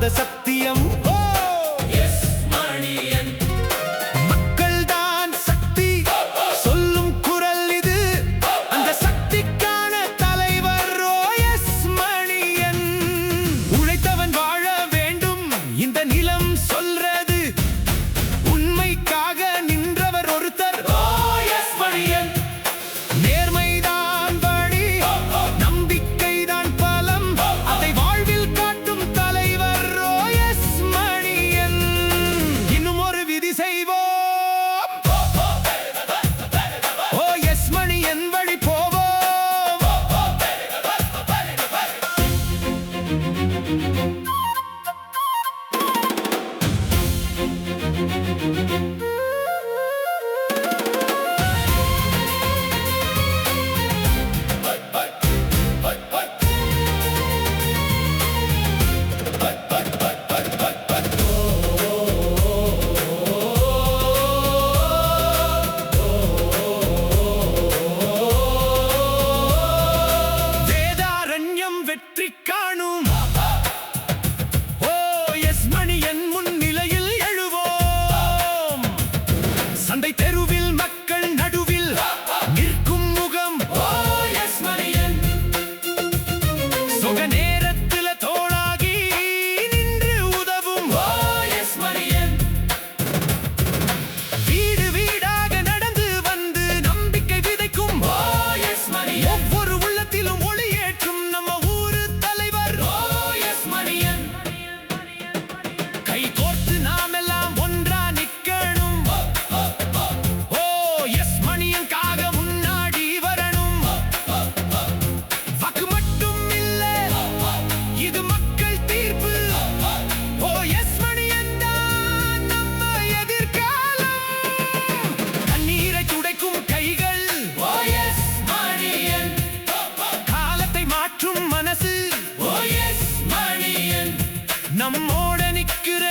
மாறாத சத்தியம். மக்கள் தான் சக்தி சொல்லும் குரல் இது. அந்த சக்திக்கான தலைவர் எஸ் மணியன். உழைத்தவன் வாழ வேண்டும் இந்த நிலம் சொல்றது. உண்மைக்காக நின்றவர் ஒருத்தர் எஸ் மணியன். நேர்மைதான் வழி, நம்பிக்கைதான் பலம். அதை வாழ்வில் காட்டும் தலைவர் எஸ் மணியன். இன்னும் ஒரு விதி செய்வோம், ஓ எஸ் மணியன் வழி போவோம். வேதாரண்யம் வெற்றி காணும், ஓ எஸ் மணியன் முன்னிலையில் எழுவோம். சந்தை தெருவில் மக்கள் நடுவில் நிற்கும் முகம் ஓ எஸ் மணியன். சுக நேரத்துல தோளாகி நின்று உதவும் ஓ எஸ் மணியன். வீடு வீடாக நடந்து வந்து நம்பிக்கை விதைக்கும் ஓ எஸ் மணியன். ஒவ்வொரு உள்ளத்திலும் ஒளியேற்றும் நம்ம ஊரு தலைவர் ஓ எஸ் மணியன். கை கோர்த்து நாமெல்லாம் ஒன்றா நிக்கணும், ஓ எஸ் மணியன்காக முன்னாடி வரணும். வாக்கு மட்டும் இல்ல, இது மக்கள் தீர்ப்பு. ஓ எஸ் மணியன் தான் நம்ம எதிர்காலம். கண்ணீரை துடைக்கும் கைகள் ஓ எஸ் மணியன். காலத்தை மாற்றும் மனசு ஓ எஸ் மணியன். நம்மோட நிக்கிற